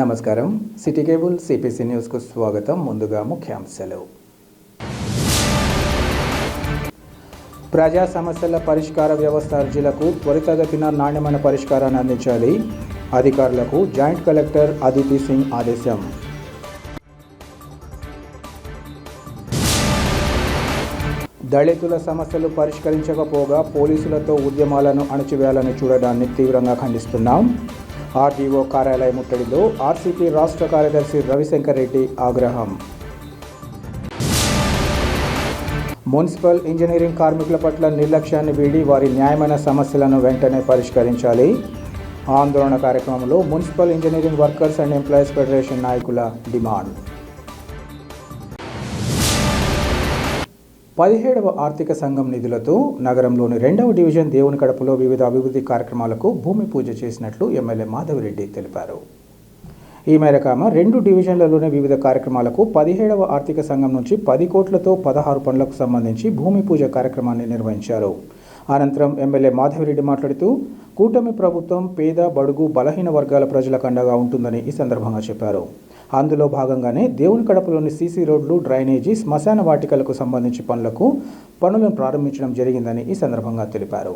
నమస్కారం. City cable CPC న్యూస్కు స్వాగతం. ముందుగా ముఖ్యాంశాలు. ప్రజా సమస్యల పరిష్కార వ్యవస్థ అర్జీలకు త్వరితగతిన నాణ్యమైన పరిష్కారాన్ని అందించాలి. అధికారులకు జాయింట్ కలెక్టర్ అదితి సింగ్ ఆదేశం. దళితుల సమస్యలు పరిష్కరించకపోగా పోలీసులతో ఉద్యమాలను అణచివేయాలని చూడడాన్ని తీవ్రంగా ఖండిస్తున్నాం. ఆర్డీఓ కార్యాలయ ముట్టడిలో ఆర్సీపీ రాష్ట్ర కార్యదర్శి రవిశంకర్ రెడ్డి ఆగ్రహం. మున్సిపల్ ఇంజనీరింగ్ కార్మికుల పట్ల నిర్లక్ష్యాన్ని వీడి వారి న్యాయమైన సమస్యలను వెంటనే పరిష్కరించాలి. ఆందోళన కార్యక్రమంలో municipal engineering workers and employees federation నాయకుల డిమాండ్. 17వ ఆర్థిక సంఘం నిధులతో నగరంలోని 2వ డివిజన్ దేవుని కడపలో వివిధ అభివృద్ధి కార్యక్రమాలకు భూమి పూజ చేసినట్లు ఎమ్మెల్యే మాధవిరెడ్డి తెలిపారు. ఈ మేరకు ఆమె 2 డివిజన్లలోని వివిధ కార్యక్రమాలకు 17వ ఆర్థిక సంఘం నుంచి 10 కోట్లతో 16 పనులకు సంబంధించి భూమి పూజ కార్యక్రమాన్ని నిర్వహించారు. అనంతరం ఎమ్మెల్యే మాధవిరెడ్డి మాట్లాడుతూ కూటమి ప్రభుత్వం పేద, బడుగు, బలహీన వర్గాల ప్రజలకు అండగా ఉంటుందని ఈ సందర్భంగా చెప్పారు. అందులో భాగంగానే దేవుని కడపలోని సీసీ రోడ్లు, డ్రైనేజీ, శ్మశాన వాటికలకు సంబంధించి పనులను ప్రారంభించడం జరిగిందని ఈ సందర్భంగా తెలిపారు.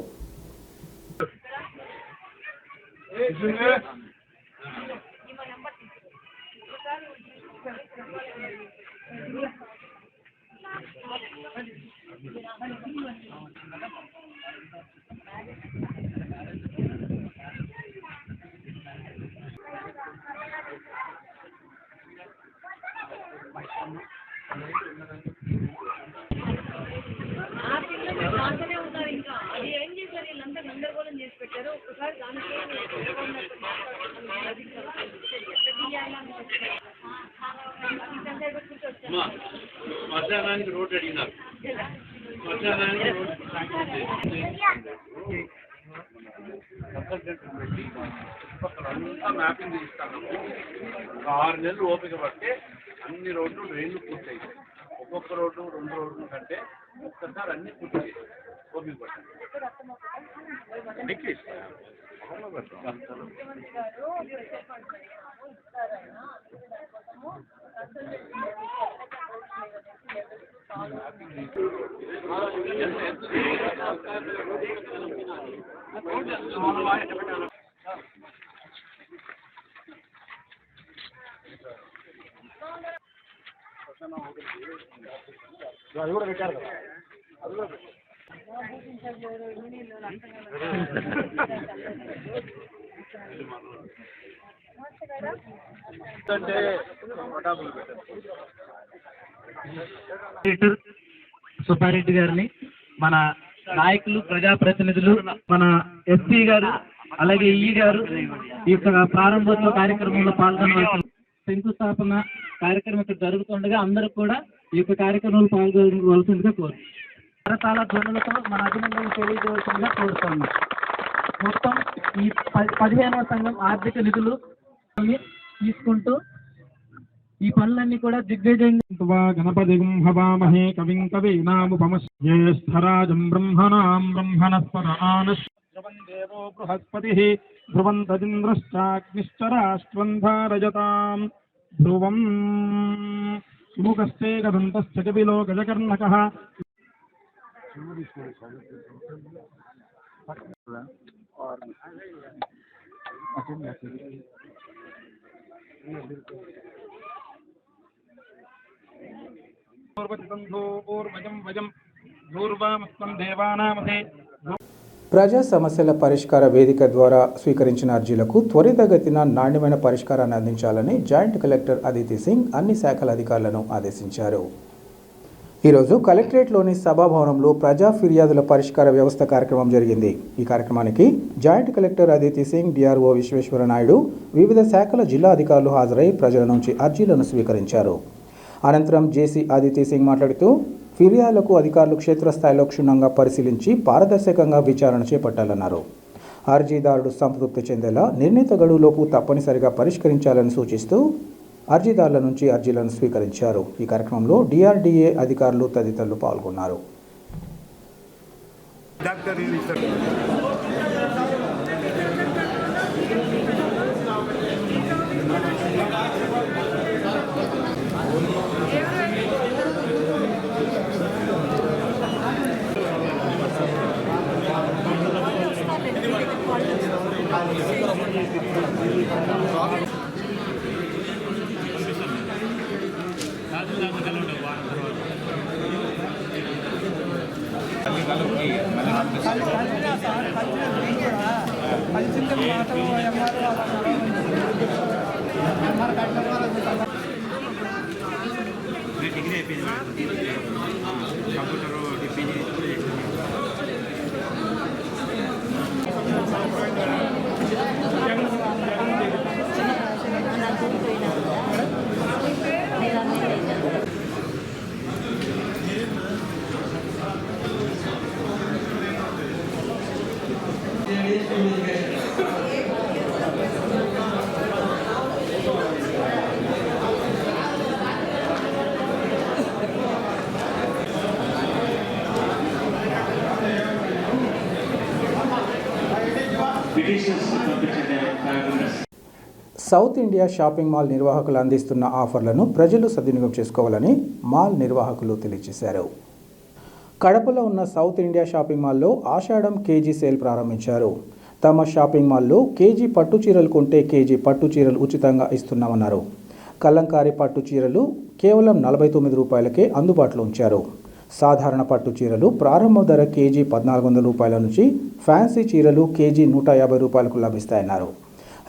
మధ్యాహ్నానికి రోడ్ అడిగినారు. మధ్యాహ్నానికి రోడ్ అంతా మ్యాపింగ్ తీస్తాను. 6 నెలలు ఓపిక పడితే అన్ని రోడ్లు డ్రైన్లు పూర్తయితాయి. ఒక్కొక్క రోడ్డు 2 రోడ్లు కంటే ఒక్కసారి అన్ని పూర్తి చేయాలి. ఓపిక పట్టాలి. అది కూడా పెట్టారు కదా, అది కూడా పెట్టారు. సుబ్బారెడ్డి గారిని, మన నాయకులు, ప్రజాప్రతినిధులు, మన ఎస్పీ గారు, అలాగే ఈ గారు ఈ యొక్క ప్రారంభోత్సవ కార్యక్రమంలో పాల్గొనవలసిన, శంకుస్థాపన కార్యక్రమం ఇక్కడ జరుగుతుండగా అందరూ కూడా ఈ యొక్క కార్యక్రమంలో పాల్గొనవలసిందిగా కోరు కరతాళ ధ్వనులతో మన అభినందనలు తెలియజేయవలసిందిగా కోరుతున్నాం. మొత్తం ఈ 15వ సంఘం ఆర్థిక నిధులు తీసుకుంటూ ఈ పనులన్నీ కూడా దిగ్విజయంగా గణపతిం హవామహే కవిం కవీనాముపమశ్యేష్ఠరాజం బ్రహ్మణాం బ్రహ్మణస్పద ఆనశ్రవందేవో బృహస్పతిః ధ్రువంతదింద్రశ్చాగ్నిశ్చరాష్ట్రం ధారయతాం ధ్రువం సుముఖస్తే గదంతశ్చ కపిలో గజకర్ణకః. ప్రజా సమస్యల పరిష్కార వేదిక ద్వారా స్వీకరించిన అర్జీలకు త్వరితగతిన నాణ్యమైన పరిష్కారాన్ని అందించాలని జాయింట్ కలెక్టర్ అదితి సింగ్ అన్ని శాఖల అధికారులను ఆదేశించారు. ఈరోజు కలెక్టరేట్లోని సభాభవనంలో ప్రజా ఫిర్యాదుల పరిష్కార వ్యవస్థ కార్యక్రమం జరిగింది. ఈ కార్యక్రమానికి joint collector Aditi Singh, DRO Visweswara Naidu, వివిధ శాఖల జిల్లా అధికారులు హాజరై ప్రజల నుంచి అర్జీలను స్వీకరించారు. అనంతరం జేసీ అదితి సింగ్ మాట్లాడుతూ ఫిర్యాదులకు అధికారులు క్షేత్రస్థాయిలో క్షుణ్ణంగా పరిశీలించి పారదర్శకంగా విచారణ చేపట్టాలన్నారు. అర్జీదారుడు సంతృప్తి చెందేలా నిర్ణీత గడువులోపు తప్పనిసరిగా పరిష్కరించాలని సూచిస్తూ అర్జీదారుల నుంచి అర్జీలను స్వీకరించారు. ఈ కార్యక్రమంలో డిఆర్డీఏ అధికారులు తదితరులు పాల్గొన్నారు. డిగ్రీ అయిపోయింది కంప్యూటర్ పీజీ కూడా చేసింది. సౌత్ ఇండియా షాపింగ్ మాల్ నిర్వాహకులు అందిస్తున్న ఆఫర్లను ప్రజలు సద్వినియోగం చేసుకోవాలని మాల్ నిర్వాహకులు తెలియజేశారు. కడపలో ఉన్న సౌత్ ఇండియా షాపింగ్ మాల్లో ఆషాఢం కేజీ సేల్ ప్రారంభించారు. తమ షాపింగ్ మాల్లో కేజీ పట్టు చీరలు కొంటే కేజీ పట్టు చీరలు ఉచితంగా ఇస్తున్నామన్నారు. కలంకారీ పట్టు చీరలు కేవలం 49 రూపాయలకే అందుబాటులో ఉంచారు. సాధారణ పట్టు చీరలు ప్రారంభ ధర కేజీ 1400 రూపాయల నుంచి ఫ్యాన్సీ చీరలు కేజీ 150 రూపాయలకు లభిస్తాయన్నారు.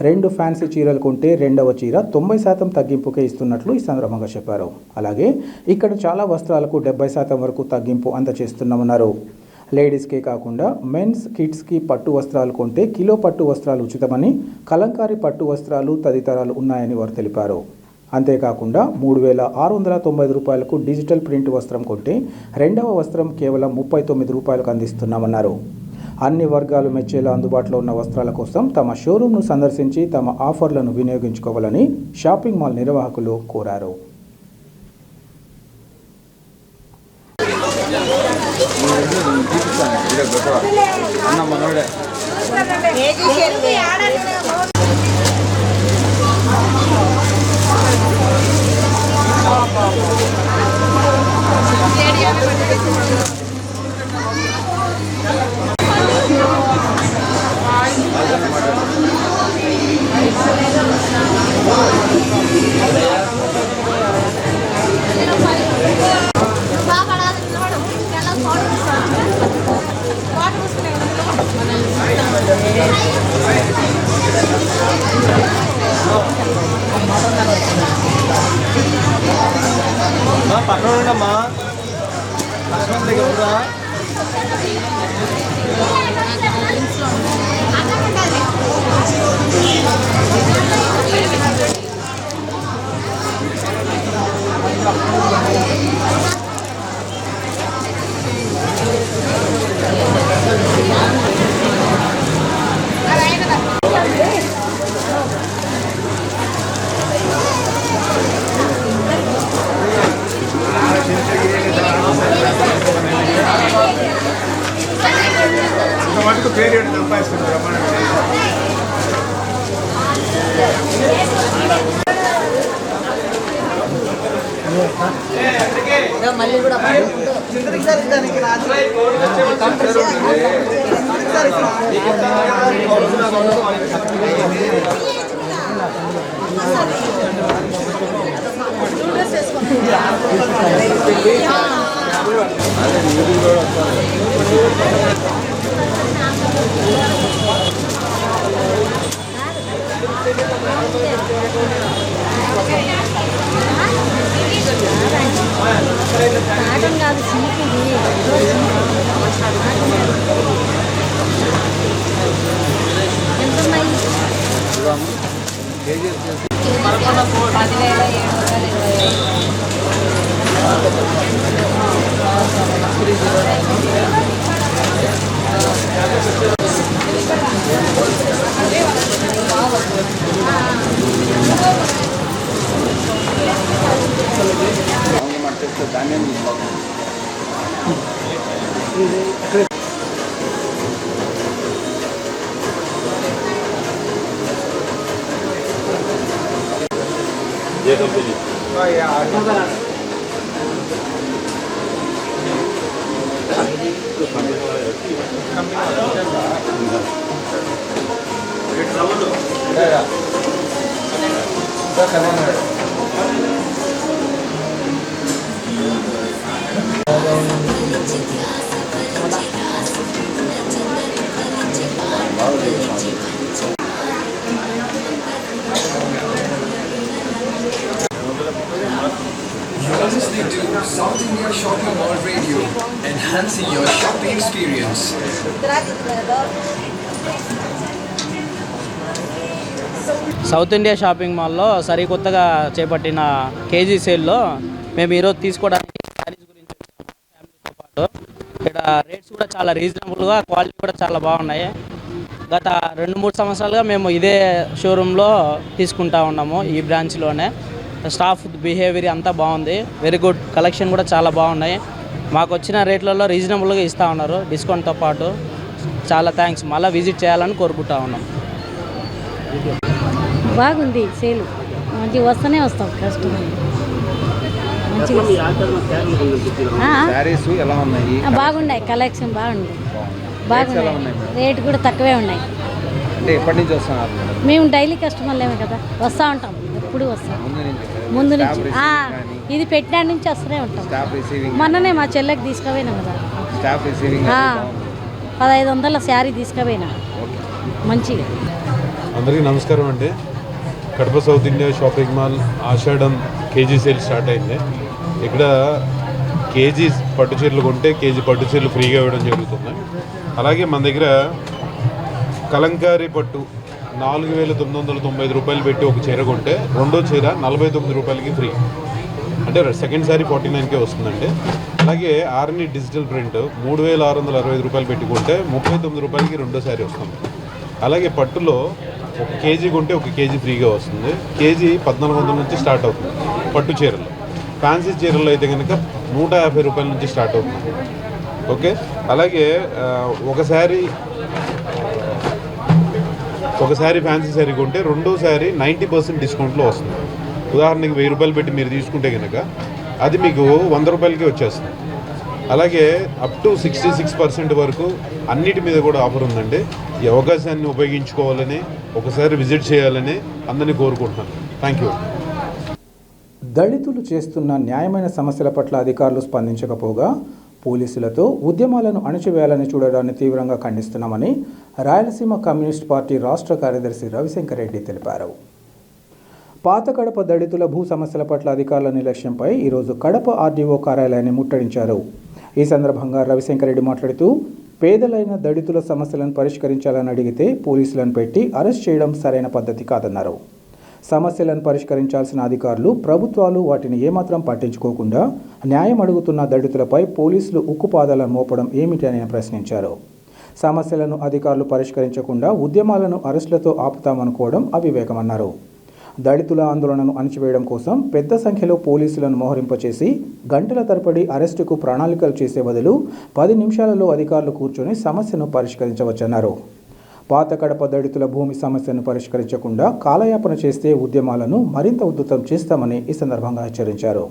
2 ఫ్యాన్సీ చీరలు కొంటే రెండవ చీర 90% తగ్గింపుకే ఇస్తున్నట్లు ఈ సందర్భంగా చెప్పారు. అలాగే ఇక్కడ చాలా వస్త్రాలకు 70% వరకు తగ్గింపు అందజేస్తున్నామన్నారు. లేడీస్కే కాకుండా మెన్స్ కిడ్స్కి పట్టు వస్త్రాలు కొంటే కిలో పట్టు వస్త్రాలు ఉచితమని, కలంకారీ పట్టు వస్త్రాలు తదితరాలు ఉన్నాయని వారు తెలిపారు. అంతేకాకుండా 3690 రూపాయలకు డిజిటల్ ప్రింట్ వస్త్రం కొంటే రెండవ వస్త్రం కేవలం 39 రూపాయలకు అందిస్తున్నామన్నారు. అన్ని వర్గాలు మెచ్చేలా అందుబాటులో ఉన్న వస్త్రాల కోసం తమ షోరూంను సందర్శించి తమ ఆఫర్లను వినియోగించుకోవాలని షాపింగ్ మాల్ నిర్వాహకులు కోరారు. పక్కనమ్మా దగ్గర మటుకు పేరు సంపాదిస్తుంది. మళ్ళీ కూడా కాటం కాదు సిల్క్ ఇది. ఎంతున్నాయి? 好的。You're listening to South India Shopping Mall Radio, enhancing your shopping experience. South India shopping మాల్లో సరికొత్తగా చేపట్టిన కేజీ సేల్లో మేము ఈరోజు తీసుకోవడానికి శారీస్ గురించి ఫ్యామిలీతో పాటు ఇక్కడ రేట్స్ కూడా చాలా రీజనబుల్గా, క్వాలిటీ కూడా చాలా బాగున్నాయి. గత 2-3 సంవత్సరాలుగా మేము ఇదే షోరూంలో తీసుకుంటా ఉన్నాము, ఈ బ్రాంచ్లోనే. స్టాఫ్ బిహేవియర్ అంతా బాగుంది, వెరీ గుడ్. కలెక్షన్ కూడా చాలా బాగున్నాయి. మాకు వచ్చిన రేట్లలో రీజనబుల్గా ఇస్తూ ఉన్నారు డిస్కౌంట్తో పాటు. చాలా థ్యాంక్స్. మళ్ళీ విజిట్ చేయాలని కోరుకుంటా ఉన్నాం. బాగుంది సేల్, మంచి వస్తూనే వస్తాం కస్టమర్. బాగున్నాయి, కలెక్షన్ బాగుంది, బాగున్నాయి. రేట్ కూడా తక్కువే ఉన్నాయి. అంటే ఎప్పటి నుంచి వస్తున్నారు? మేము డైలీ కస్టమర్లేమే కదా, వస్తూ ఉంటాం, ఎప్పుడు వస్తాం. ముందు నుంచి ఇది పెట్టిన నుంచి వస్తూనే ఉంటాం. మొన్ననే మా చెల్లెకి తీసుకుపోయినాం కదా, 1500 శారీ తీసుకుపోయినా, మంచిగా. అందరికీ నమస్కారం అండి. Kadapa south India shopping mall Ashadham KG sale start అయింది. ఇక్కడ కేజీ పట్టు చీరలు కొంటే కేజీ పట్టు చీరలు ఫ్రీగా ఇవ్వడం జరుగుతుంది. అలాగే మన దగ్గర కలంకారీ పట్టు 4,995 రూపాయలు పెట్టి ఒక చీర కొంటే రెండో చీర 49 రూపాయలకి ఫ్రీ, అంటే సెకండ్ శారీ 49కే వస్తుందండి. అలాగే ఆర్ని డిజిటల్ ప్రింట్ 3,665 రూపాయలు పెట్టుకుంటే 39 రూపాయలకి రెండో శారీ వస్తుంది. అలాగే పట్టులో 1 కేజీ కొంటే 1 కేజీ ఫ్రీగా వస్తుంది. కేజీ 1400 నుంచి స్టార్ట్ అవుతుంది పట్టు చీరలు. ఫ్యాన్సీ చీరల్లో అయితే కనుక 150 రూపాయల నుంచి స్టార్ట్ అవుతుంది. ఓకే. అలాగే ఒక శారీ ఫ్యాన్సీ శారీ కొంటే రెండో శారీ 90% డిస్కౌంట్లో వస్తుంది. ఉదాహరణకి 1000 రూపాయలు పెట్టి మీరు తీసుకుంటే కనుక అది మీకు 100 రూపాయలకి వచ్చేస్తుంది. అలాగే అప్ టు 66% వరకు అన్నిటి మీద కూడా ఆఫర్ ఉందండి. ఈ అవకాశాన్ని ఉపయోగించుకోవాలని, ఒకసారి విజిట్ చేయాలని అందరినీ కోరుకుంటున్నాను. Thank you. దళితులు చేస్తున్న న్యాయమైన సమస్యల పట్ల అధికారులు స్పందించకపోగా పోలీసులతో ఉద్యమాలను అణచివేయాలని చూడడాన్ని తీవ్రంగా ఖండిస్తున్నామని రాయలసీమ కమ్యూనిస్ట్ పార్టీ రాష్ట్ర కార్యదర్శి రవిశంకర్ రెడ్డి తెలిపారు. పాత కడప దళితుల భూ సమస్యల పట్ల అధికారుల నిర్లక్ష్యంపై ఈరోజు కడప ఆర్డీఓ కార్యాలయాన్ని ముట్టడించారు. ఈ సందర్భంగా రవిశంకర్ రెడ్డి మాట్లాడుతూ, పేదలైన దళితుల సమస్యలను పరిష్కరించాలని అడిగితే పోలీసులను పెట్టి అరెస్ట్ చేయడం సరైన పద్ధతి కాదన్నారు. సమస్యలను పరిష్కరించాల్సిన అధికారులు, ప్రభుత్వాలు వాటిని ఏమాత్రం పట్టించుకోకుండా న్యాయం అడుగుతున్న దళితులపై పోలీసులు ఉక్కుపాదాలను మోపడం ఏమిటి అని ప్రశ్నించారు. సమస్యలను అధికారులు పరిష్కరించకుండా ఉద్యమాలను అరెస్టులతో ఆపుతామనుకోవడం అవివేకమన్నారు. దళితుల ఆందోళనను అణచివేయడం కోసం పెద్ద సంఖ్యలో పోలీసులను మోహరింపచేసి గంటల తరబడి అరెస్టుకు ప్రణాళికలు చేసే బదులు 10 నిమిషాలలో అధికారులు కూర్చొని సమస్యను పరిష్కరించవచ్చన్నారు. పాత కడప దళితుల భూమి సమస్యను పరిష్కరించకుండా కాలయాపన చేస్తే ఉద్యమాలను మరింత ఉధృతం చేస్తామని ఈ సందర్భంగా హెచ్చరించారు.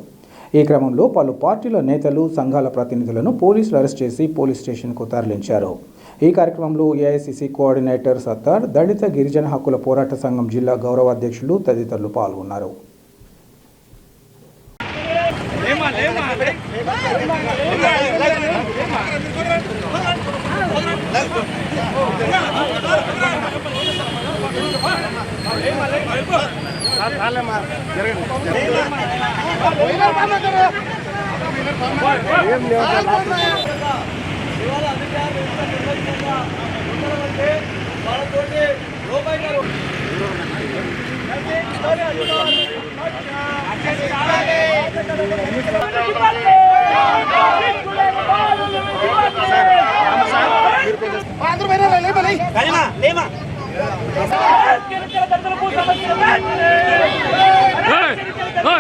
ఈ క్రమంలో పలు పార్టీల నేతలు, సంఘాల ప్రతినిధులను పోలీసులు అరెస్ట్ చేసి పోలీస్ స్టేషన్కు తరలించారు. ఈ కార్యక్రమంలో ఏఐసిసి కోఆర్డినేటర్ సత్తార్, దళిత గిరిజన హక్కుల పోరాట సంఘం జిల్లా గౌరవ అధ్యక్షులు తదితరులు పాల్గొన్నారు. Hey!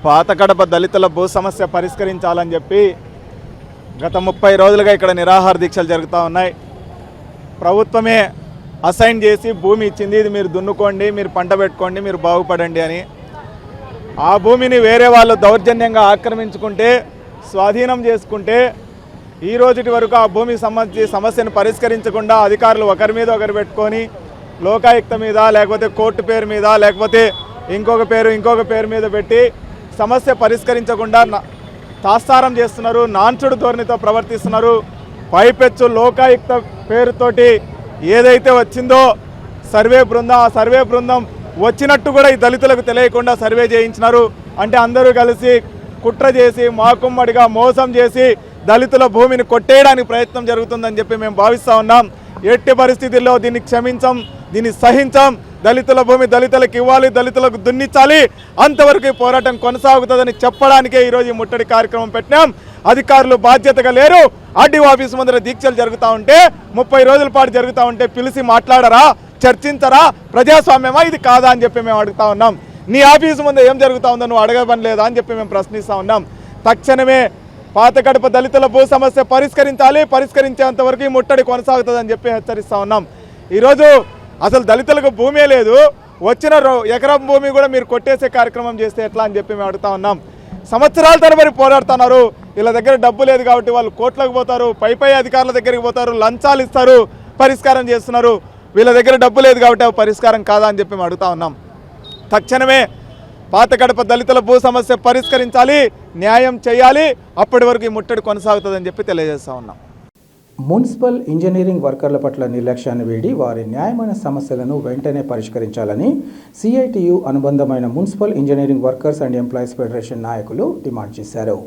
పాత కడప దళితుల భూ సమస్య పరిష్కరించాలని చెప్పి గత 30 రోజులుగా ఇక్కడ నిరాహార దీక్షలు జరుగుతూ ఉన్నాయి. ప్రభుత్వమే అసైన్ చేసి భూమి ఇచ్చింది, ఇది మీరు దున్నుకోండి, మీరు పంట పెట్టుకోండి, మీరు బాగుపడండి అని. ఆ భూమిని వేరే వాళ్ళు దౌర్జన్యంగా ఆక్రమించుకుంటే, స్వాధీనం చేసుకుంటే, ఈ రోజుటి వరకు ఆ భూమికి సంబంధించి సమస్యను పరిష్కరించకుండా అధికారులు ఒకరి మీద ఒకరు పెట్టుకొని లోకాయుక్త మీద, లేకపోతే కోర్టు పేరు మీద, లేకపోతే ఇంకొక పేరు మీద పెట్టి సమస్య పరిష్కరించకుండా తాత్సారం చేస్తున్నారు, నాన్చుడు ధోరణితో ప్రవర్తిస్తున్నారు. పైపెచ్చు లోకాయుక్త పేరుతోటి ఏదైతే వచ్చిందో సర్వే బృందం, ఆ సర్వే బృందం వచ్చినట్టు కూడా ఈ దళితులకు తెలియకుండా సర్వే చేయించినారు. అంటే అందరూ కలిసి కుట్ర చేసి మాకుమ్మడిగా మోసం చేసి దళితుల భూమిని కొట్టేయడానికి ప్రయత్నం జరుగుతుందని చెప్పి మేము భావిస్తూ ఉన్నాం. ఎట్టి పరిస్థితుల్లో దీన్ని క్షమించం, దీన్ని సహించం. దళితుల భూమి దళితులకు ఇవ్వాలి, దళితులకు దున్నించాలి, అంతవరకు ఈ పోరాటం కొనసాగుతుందని చెప్పడానికే ఈరోజు ఈ ముట్టడి కార్యక్రమం పెట్టినాం. అధికారులు బాధ్యతగా లేరు. ఆర్డీఓ ఆఫీస్ ముందర దీక్షలు జరుగుతూ ఉంటే, 30 రోజుల పాటు జరుగుతూ ఉంటే పిలిచి మాట్లాడరా, చర్చించరా? ప్రజాస్వామ్యమా ఇది కాదా అని చెప్పి మేము అడుగుతా ఉన్నాం. నీ ఆఫీసు ముందు ఏం జరుగుతూ ఉందో నువ్వు అడగబని లేదా అని చెప్పి మేము ప్రశ్నిస్తూ ఉన్నాం. తక్షణమే పాత కడప దళితుల భూ సమస్య పరిష్కరించాలి, పరిష్కరించేంత వరకు ఈ ముట్టడి కొనసాగుతుందని చెప్పి హెచ్చరిస్తూ ఉన్నాం. ఈరోజు అసలు దళితులకు భూమే లేదు, వచ్చిన ఎకరం భూమి కూడా మీరు కొట్టేసే కార్యక్రమం చేస్తే ఎట్లా అని చెప్పి మేము అడుగుతా ఉన్నాం. సంవత్సరాల తరబడి పోరాడుతున్నారు. వీళ్ళ దగ్గర డబ్బు లేదు కాబట్టి వాళ్ళు కోట్లకు పోతారు, పై అధికారుల దగ్గరికి పోతారు, లంచాలు ఇస్తారు, పరిష్కారం చేస్తున్నారు. వీళ్ళ దగ్గర డబ్బు లేదు కాబట్టి అవి పరిష్కారం కాదా అని చెప్పి మేము అడుగుతా ఉన్నాం. తక్షణమే పాత కడప దళితుల భూ సమస్య పరిష్కరించాలి, న్యాయం చేయాలి. అప్పటి వరకు ఈ ముట్టడి కొనసాగుతుందని చెప్పి తెలియజేస్తా ఉన్నాం. మున్సిపల్ ఇంజనీరింగ్ వర్కర్ల పట్ల నిర్లక్ష్యాన్ని వీడి వారి న్యాయమైన సమస్యలను వెంటనే పరిష్కరించాలని సిఐటియు అనుబంధమైన municipal engineering workers and employees federation నాయకులు డిమాండ్ చేశారు.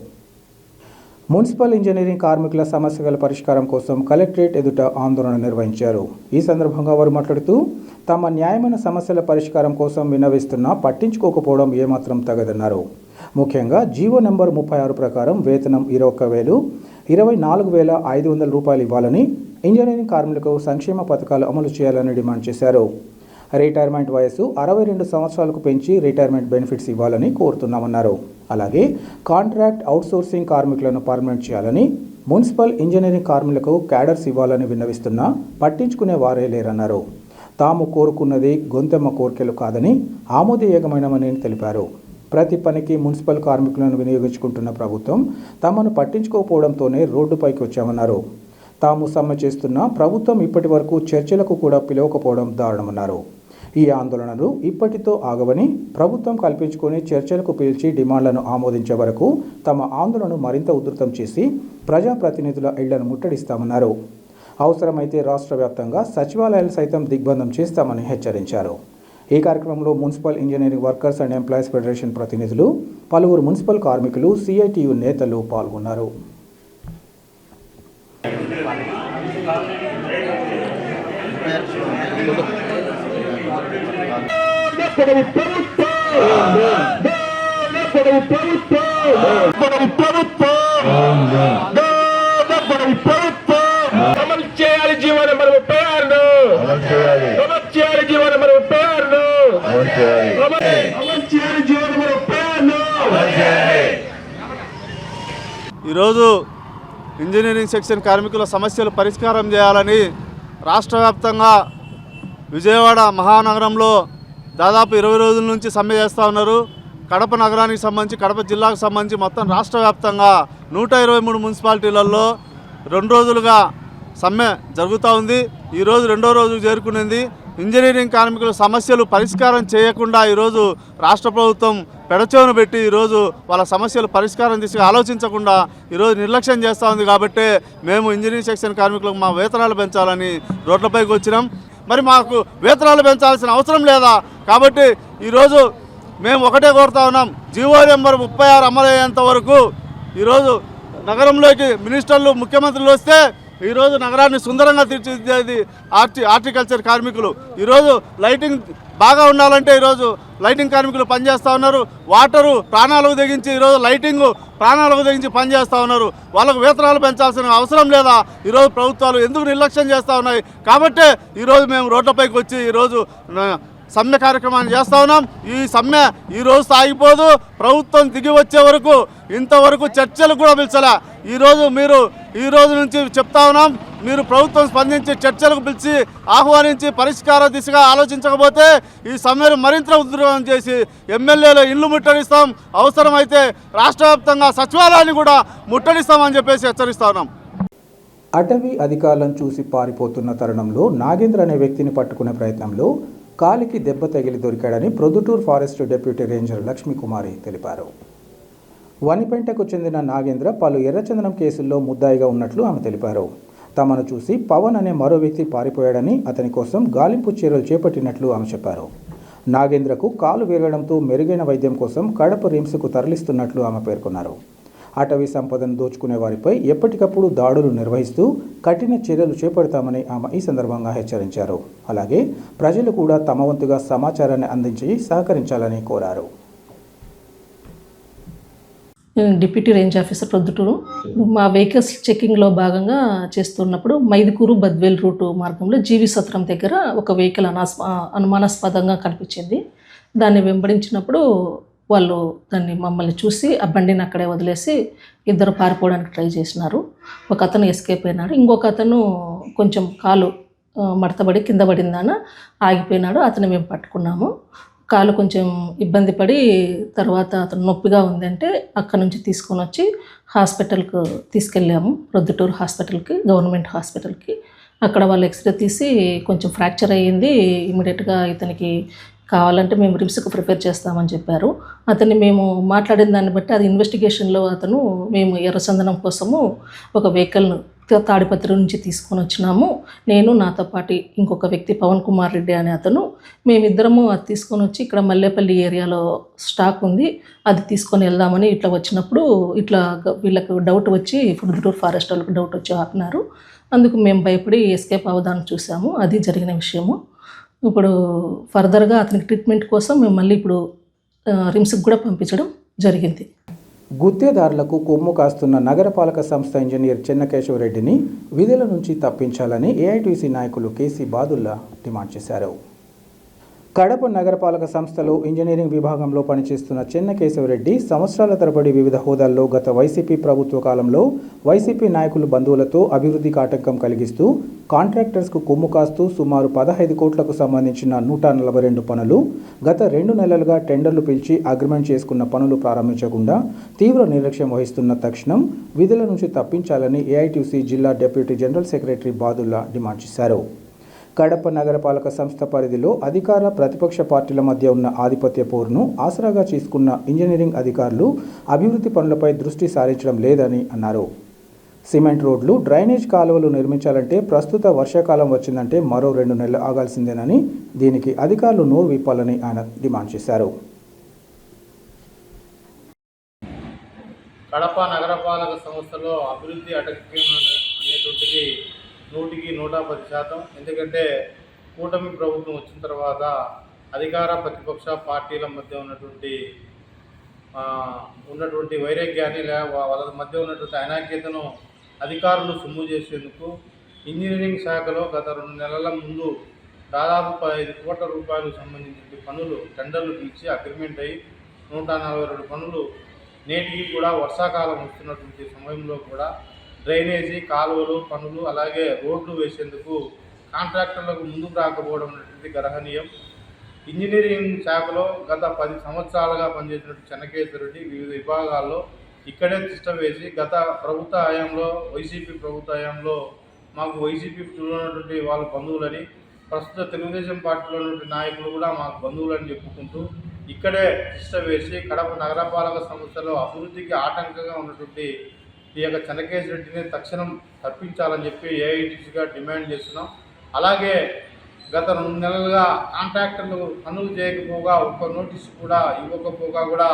మున్సిపల్ ఇంజనీరింగ్ కార్మికుల సమస్యల పరిష్కారం కోసం కలెక్టరేట్ ఎదుట ఆందోళన నిర్వహించారు. ఈ సందర్భంగా వారు మాట్లాడుతూ తమ న్యాయమైన సమస్యల పరిష్కారం కోసం విన్నవిస్తున్నా పట్టించుకోకపోవడం ఏమాత్రం తగదన్నారు. ముఖ్యంగా జీవో నెంబర్ 36 ప్రకారం వేతనం 24,500 రూపాయలు ఇవ్వాలని, ఇంజనీరింగ్ కార్మికులకు సంక్షేమ పథకాలు అమలు చేయాలని డిమాండ్ చేశారు. రిటైర్మెంట్ వయసు 62 సంవత్సరాలకు పెంచి రిటైర్మెంట్ బెనిఫిట్స్ ఇవ్వాలని కోరుతున్నామన్నారు. అలాగే కాంట్రాక్ట్ అవుట్సోర్సింగ్ కార్మికులను పర్మనెంట్ చేయాలని, మున్సిపల్ ఇంజనీరింగ్ కార్మికులకు క్యాడర్స్ ఇవ్వాలని విన్నవిస్తున్నా పట్టించుకునే వారే లేరన్నారు. తాము కోరుకున్నది గొంతెమ్మ కోరికలు కాదని ఆమోదయోగమైనవని తెలిపారు. ప్రతి పనికి మున్సిపల్ కార్మికులను వినియోగించుకుంటున్న ప్రభుత్వం తమను పట్టించుకోకపోవడంతోనే రోడ్డుపైకి వచ్చామన్నారు. తాము సమ్మె చేస్తున్న ప్రభుత్వం ఇప్పటి వరకు చర్చలకు కూడా పిలవకపోవడం దారుణమన్నారు. ఈ ఆందోళనలు ఇప్పటితో ఆగవని, ప్రభుత్వం కల్పించుకొని చర్చలకు పిలిచి డిమాండ్లను ఆమోదించే వరకు తమ ఆందోళనను మరింత ఉధృతం చేసి ప్రజాప్రతినిధుల ఇళ్లను ముట్టడిస్తామన్నారు. అవసరమైతే రాష్ట్ర వ్యాప్తంగా సచివాలయాలు సైతం దిగ్బంధం చేస్తామని హెచ్చరించారు. ఈ కార్యక్రమంలో municipal engineering workers and employees federation ప్రతినిధులు, పలువురు మున్సిపల్ కార్మికులు, సిఐటియు నేతలు పాల్గొన్నారు. ఈరోజు ఇంజనీరింగ్ సెక్షన్ కార్మికుల సమస్యలు పరిష్కారం చేయాలని రాష్ట్ర వ్యాప్తంగా విజయవాడ మహానగరంలో దాదాపు 20 రోజుల నుంచి సమ్మె చేస్తూ ఉన్నారు. కడప నగరానికి సంబంధించి, కడప జిల్లాకు సంబంధించి మొత్తం రాష్ట్ర వ్యాప్తంగా 123 మున్సిపాలిటీలలో 2 రోజులుగా సమ్మె జరుగుతూ ఉంది. ఈరోజు 2వ రోజుకు చేరుకునేది. ఇంజనీరింగ్ కార్మికుల సమస్యలు పరిష్కారం చేయకుండా ఈరోజు రాష్ట్ర ప్రభుత్వం పెడచెవిన పెట్టి ఈరోజు వాళ్ళ సమస్యలు పరిష్కారం దిశగా ఆలోచించకుండా ఈరోజు నిర్లక్ష్యం చేస్తూ ఉంది. కాబట్టి మేము ఇంజనీరింగ్ సెక్షన్ కార్మికులకు మా వేతనాలు పెంచాలని రోడ్లపైకి వచ్చినాం. మరి మాకు వేతనాలు పెంచాల్సిన అవసరం లేదా? కాబట్టి ఈరోజు మేము ఒకటే కోరుతా ఉన్నాం, జీవో నెంబర్ 36 అమలు అయ్యేంత వరకు ఈరోజు నగరంలోకి మినిస్టర్లు, ముఖ్యమంత్రులు వస్తే ఈరోజు నగరాన్ని సుందరంగా తీర్చిదిద్దేది హార్టికల్చర్ కార్మికులు. ఈరోజు లైటింగ్ బాగా ఉండాలంటే ఈరోజు లైటింగ్ కార్మికులు పనిచేస్తూ ఉన్నారు. వాటరు ప్రాణాలకు తెగించి ఈరోజు లైటింగు ప్రాణాలకు తెగించి పనిచేస్తూ ఉన్నారు. వాళ్ళకు వేతనాలు పెంచాల్సిన అవసరం లేదా? ఈరోజు ప్రభుత్వాలు ఎందుకు నిర్లక్ష్యం చేస్తూ ఉన్నాయి? కాబట్టే ఈరోజు మేము రోడ్లపైకి వచ్చి ఈరోజు సమ్మె కార్యక్రమాన్ని చేస్తూ ఉన్నాం. ఈ సమ్మె ఈరోజు సాగిపోదు. ప్రభుత్వం దిగి వచ్చే వరకు ఇంతవరకు చర్చలు కూడా పిలిచలే. ఈ రోజు నుంచి చెప్తా ఉన్నాం, మీరు ప్రభుత్వం స్పందించి చర్చలకు పిలిచి ఆహ్వానించి పరిష్కార దిశగా ఆలోచించకపోతే ఈ సమ్మెను మరింత ఉధృతం చేసి ఎమ్మెల్యేలు ఇళ్లు ముట్టడిస్తాం, అవసరమైతే రాష్ట్ర వ్యాప్తంగా సచివాలయాన్ని కూడా ముట్టడిస్తామని చెప్పేసి హెచ్చరిస్తా ఉన్నాం. అటవీ అధికారులను చూసి పారిపోతున్న తరుణంలో నాగేంద్ర అనే వ్యక్తిని పట్టుకునే ప్రయత్నంలో కాలికి దెబ్బ తగిలి దొరికాడని Proddatur forest deputy ranger Lakshmikumari తెలిపారు. వనిపెంటకు చెందిన నాగేంద్ర పలు ఎర్రచందనం కేసుల్లో ముద్దాయిగా ఉన్నట్లు ఆమె తెలిపారు. తమను చూసి పవన్ అనే మరో వ్యక్తి పారిపోయాడని అతని కోసం గాలింపు చర్యలు చేపట్టినట్లు ఆమె చెప్పారు. నాగేంద్రకు కాలు విరగడంతో మెరుగైన వైద్యం కోసం కడప రిమ్స్కు తరలిస్తున్నట్లు ఆమె పేర్కొన్నారు. అటవీ సంపదను దోచుకునే వారిపై ఎప్పటికప్పుడు దాడులు నిర్వహిస్తూ కఠిన చర్యలు చేపడతామని ఆమె ఈ సందర్భంగా హెచ్చరించారు. అలాగే ప్రజలు కూడా తమ వంతుగా సమాచారాన్ని అందించి సహకరించాలని కోరారు. Deputy range officer Proddatur. మా వెహికల్స్ చెక్కింగ్లో భాగంగా చేస్తున్నప్పుడు మైదుకూరు బద్వేల్ రూటు మార్గంలో జీవి సత్రం దగ్గర ఒక వెహికల్ అనుమానాస్పదంగా కనిపించింది. దాన్ని వెంబడించినప్పుడు వాళ్ళు మమ్మల్ని చూసి ఆ బండిని అక్కడే వదిలేసి ఇద్దరు పారిపోవడానికి ట్రై చేసినారు. ఒక అతను ఎస్కేప్ అయినాడు, ఇంకొక అతను కొంచెం కాలు మడతబడి కింద పడిందాన ఆగిపోయినాడు. అతను మేము పట్టుకున్నాము. కాలు కొంచెం ఇబ్బంది పడి తర్వాత అతను నొప్పిగా ఉందంటే అక్కడ నుంచి తీసుకొని వచ్చి హాస్పిటల్కి తీసుకెళ్ళాము. ప్రొద్దుటూరు హాస్పిటల్కి, గవర్నమెంట్ హాస్పిటల్కి. అక్కడ వాళ్ళు ఎక్స్రే తీసి కొంచెం ఫ్రాక్చర్ అయ్యింది, ఇమీడియట్గా ఇతనికి కావాలంటే మేము రిమ్స్కి ప్రిపేర్ చేస్తామని చెప్పారు. అతన్ని మేము మాట్లాడిన దాన్ని బట్టి అది ఇన్వెస్టిగేషన్లో మేము ఎర్రచందనం కోసము ఒక వెహికల్ను తాడిపత్రి నుంచి తీసుకొని వచ్చినాము. నేను, నాతో పాటు ఇంకొక వ్యక్తి పవన్ కుమార్ రెడ్డి అనే అతను, మేమిద్దరము అది తీసుకొని వచ్చి ఇక్కడ మల్లేపల్లి ఏరియాలో స్టాక్ ఉంది, అది తీసుకొని వెళ్దామని ఇట్లా వచ్చినప్పుడు ఇట్లా వీళ్ళకు డౌట్ వచ్చి ప్రొద్దుటూరు ఫారెస్ట్ వాళ్ళకి డౌట్ వచ్చి ఆపినారు. అందుకు మేము భయపడి ఎస్కేప్ అవ్వదాన్ని చూసాము. అది జరిగిన విషయము. ఇప్పుడు ఫర్దర్గా అతనికి ట్రీట్మెంట్ కోసం మేము మళ్ళీ ఇప్పుడు రిమ్స్కి కూడా పంపించడం జరిగింది. గుత్తేదారులకు కొమ్ము కాస్తున్న నగరపాలక సంస్థ ఇంజనీర్ చెన్నకేశవరెడ్డిని విధుల నుంచి తప్పించాలని ఏఐటీసీ నాయకులు కేసీ బాదుల్లా డిమాండ్ చేశారు. కడప నగరపాలక సంస్థలో ఇంజనీరింగ్ విభాగంలో పనిచేస్తున్న చెన్నకేశవరెడ్డి సంవత్సరాల తరబడి వివిధ హోదాల్లో గత వైసీపీ ప్రభుత్వ కాలంలో వైసీపీ నాయకులు బంధువులతో అభివృద్ధికి ఆటంకం కలిగిస్తూ కాంట్రాక్టర్స్కు కొమ్ము కాస్తూ సుమారు 15 కోట్లకు సంబంధించిన 142 పనులు గత 2 నెలలుగా టెండర్లు పిలిచి అగ్రిమెంట్ చేసుకున్న పనులు ప్రారంభించకుండా తీవ్ర నిర్లక్ష్యం వహిస్తున్న తక్షణం విధుల నుంచి తప్పించాలని ఏఐటీసీ జిల్లా deputy general secretary Badulla demand చేశారు. కడప నగరపాలక సంస్థ పరిధిలో అధికార ప్రతిపక్ష పార్టీల మధ్య ఉన్న ఆధిపత్య పోరును ఆసరాగా చేసుకున్న ఇంజనీరింగ్ అధికారులు అభివృద్ధి పనులపై దృష్టి సారించడం లేదని అన్నారు. సిమెంట్ రోడ్లు, డ్రైనేజ్ కాలువలు నిర్మించాలంటే ప్రస్తుత వర్షాకాలం వచ్చిందంటే మరో 2 నెలలు ఆగాల్సిందేనని, దీనికి అధికారులు నోరు విప్పాలని ఆయన డిమాండ్ చేశారు. కడప నగరపాలక సంస్థలో అభివృద్ధి అటక్యం అనేటువంటిది 100% ఎందుకంటే కూటమి ప్రభుత్వం వచ్చిన తర్వాత అధికార ప్రతిపక్ష పార్టీల మధ్య ఉన్నటువంటి వైరాగ్యాన్ని వాళ్ళ మధ్య ఉన్నటువంటి అనాఖ్యతను అధికారులు సొమ్ము చేసేందుకు ఇంజనీరింగ్ శాఖలో గత 2 నెలల ముందు దాదాపు 15 కోట్ల రూపాయలకు సంబంధించిన పనులు టెండర్లు పిలిచి అగ్రిమెంట్ అయ్యి 142 పనులు నేటికి కూడా వర్షాకాలం వస్తున్నటువంటి సమయంలో కూడా డ్రైనేజీ, కాలువలు పనులు అలాగే రోడ్లు వేసేందుకు కాంట్రాక్టర్లకు ముందుకు రాకపోవడం అనేటువంటి గర్హనీయం. ఇంజనీరింగ్ శాఖలో గత 10 సంవత్సరాలుగా పనిచేసినటువంటి చెన్నకేశవరెడ్డి వివిధ విభాగాల్లో ఇక్కడే తిష్ట వేసి గత ప్రభుత్వ హయాంలో, వైసీపీ ప్రభుత్వ హయాంలో మాకు వైసీపీలో ఉన్నటువంటి వాళ్ళ బంధువులని, ప్రస్తుత తెలుగుదేశం పార్టీలో ఉన్నటువంటి నాయకులు కూడా మాకు బంధువులని చెప్పుకుంటూ ఇక్కడే తిష్ట వేసి కడప నగరపాలక సంస్థలో అభివృద్ధికి ఆటంకంగా ఉన్నటువంటి ఈ యొక్క చెన్నకేశవరెడ్డిని తక్షణం తప్పించాలని చెప్పి ఏఐటీసీగా డిమాండ్ చేస్తున్నాం. అలాగే గత 2 నెలలుగా కాంట్రాక్టర్లు పనులు చేయకపోగా ఒక్క నోటీసు కూడా ఇవ్వకపోగా కూడా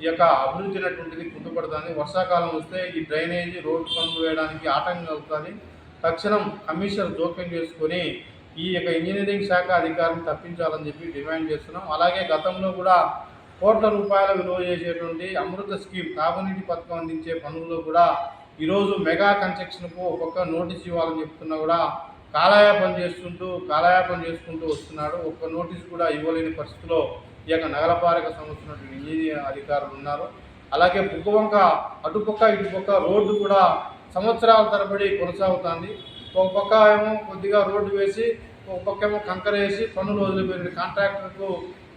ఈ యొక్క అభివృద్ధి అనేటువంటిది కుంటుపడుతుంది. వర్షాకాలం వస్తే ఈ డ్రైనేజీ, రోడ్డు పనులు వేయడానికి ఆటంకం అవుతుంది. తక్షణం కమిషనర్ జోక్యం చేసుకొని ఈ యొక్క ఇంజనీరింగ్ శాఖ అధికారిని తప్పించాలని చెప్పి డిమాండ్ చేస్తున్నాం. అలాగే గతంలో కూడా కోట్ల రూపాయల విలువ చేసేటువంటి అమృత స్కీమ్ తాగునీటి పథకం అందించే పనుల్లో కూడా ఈరోజు మెగా కన్స్ట్రక్షన్కు ఒక్కొక్క నోటీస్ ఇవ్వాలని చెప్తున్నా కూడా కాలయాపన చేసుకుంటూ వస్తున్నాడు. ఒక్క నోటీస్ కూడా ఇవ్వలేని పరిస్థితిలో ఈ యొక్క నగరపాలక సంస్థ ఇంజనీరింగ్ అధికారులు ఉన్నారు. అలాగే బుగ్గవంక అటుపక్క ఇటుపక్క రోడ్డు కూడా సంవత్సరాల తరబడి కొనసాగుతుంది. ఒక పక్క ఏమో కొద్దిగా రోడ్డు వేసి ఒక పక్క ఏమో కంకర వేసి పన్నులు వదిలిపోయిన కాంట్రాక్టర్కు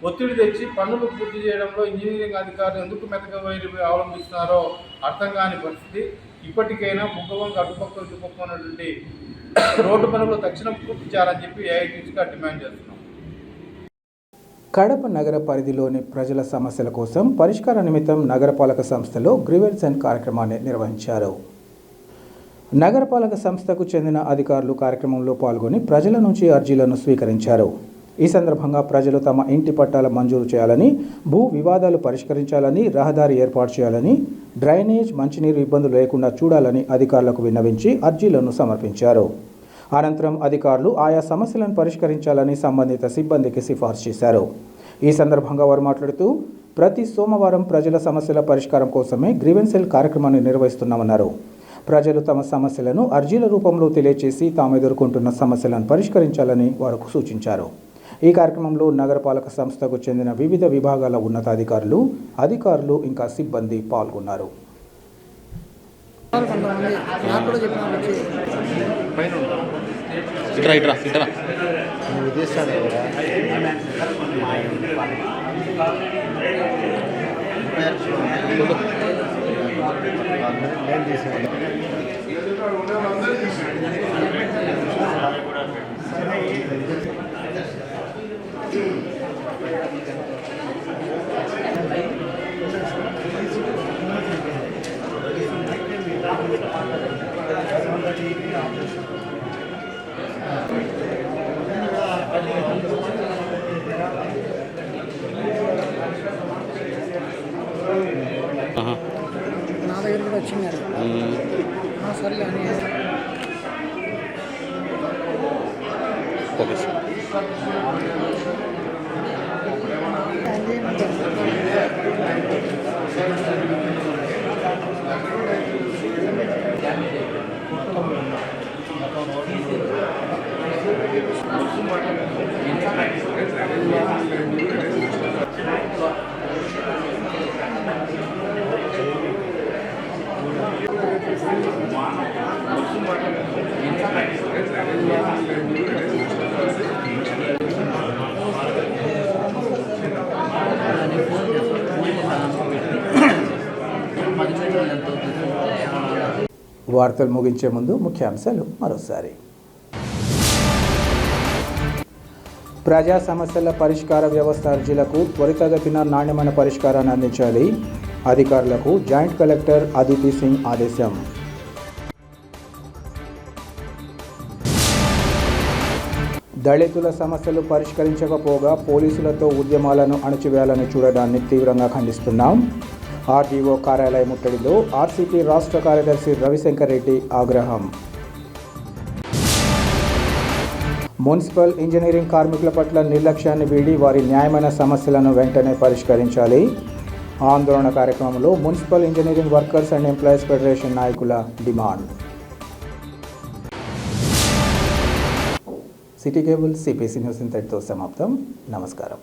ఒత్తిడి తెచ్చి పన్నులు పూర్తి చేయడంలో ఇంజనీరింగ్ అధికారులు ఎందుకు మెతక వైరు అవలంబిస్తున్నారో అర్థం కాని పరిస్థితి. ఇప్పటికైనా బుగ్గవంక అటుపక్క ఇటుపక్క ఉన్నటువంటి రోడ్డు పనులు తక్షణం పూర్తి చేయాలని చెప్పి ఏఐటీసీగా డిమాండ్ చేస్తున్నాం. కడప నగర పరిధిలోని ప్రజల సమస్యల కోసం పరిష్కార నిమిత్తం నగరపాలక సంస్థలో గ్రీవెన్స్ అండ్ కార్యక్రమాన్ని నిర్వహించారు. నగరపాలక సంస్థకు చెందిన అధికారులు కార్యక్రమంలో పాల్గొని ప్రజల నుంచి అర్జీలను స్వీకరించారు. ఈ సందర్భంగా ప్రజలు తమ ఇంటి పట్టాల మంజూరు చేయాలని, భూ వివాదాలు పరిష్కరించాలని, రహదారి ఏర్పాటు చేయాలని, డ్రైనేజ్, మంచినీరు ఇబ్బందులు లేకుండా చూడాలని అధికారులకు విన్నవించి అర్జీలను సమర్పించారు. అనంతరం అధికారులు ఆయా సమస్యలను పరిష్కరించాలని సంబంధిత సిబ్బందికి సిఫార్సు చేశారు. ఈ సందర్భంగా వారు మాట్లాడుతూ ప్రతి సోమవారం ప్రజల సమస్యల పరిష్కారం కోసమే గ్రీవెన్స్ సెల్ కార్యక్రమాన్ని నిర్వహిస్తున్నామన్నారు. ప్రజలు తమ సమస్యలను అర్జీల రూపంలో తెలియజేసి తాము ఎదుర్కొంటున్న సమస్యలను పరిష్కరించాలని వారు సూచించారు. ఈ కార్యక్రమంలో నగరపాలక సంస్థకు చెందిన వివిధ విభాగాల ఉన్నతాధికారులు, అధికారులు ఇంకా సిబ్బంది పాల్గొన్నారు. నా దగ్గర కూడా వచ్చినారు. సరే అని వార్తలు ముగించే ముందు ముఖ్యాంశాలు మరోసారి. ప్రజా సమస్యల పరిష్కార వ్యవస్థ అర్జీలకు త్వరితగతిన నాణ్యమైన పరిష్కారాన్ని అందించాలి. అధికారులకు జాయింట్ కలెక్టర్ అదితి సింగ్ ఆదేశం. దళితుల సమస్యలు పరిష్కరించకపోగా పోలీసులతో ఉద్యమాలను అణచివేయాలని చూడడాన్ని తీవ్రంగా ఖండిస్తున్నాం. ఆర్డీఓ కార్యాలయ ముట్టడిలో ఆర్సీపీ రాష్ట్ర కార్యదర్శి రవిశంకర్ రెడ్డి ఆగ్రహం. మున్సిపల్ ఇంజనీరింగ్ కార్మికుల పట్ల నిర్లక్ష్యాన్ని వీడి వారి న్యాయమైన సమస్యలను వెంటనే పరిష్కరించాలి. ఆందోళన కార్యక్రమంలో municipal engineering workers and employees federation నాయకుల demand. City cable CPC news ఇంతటితో సమాప్తం. నమస్కారం.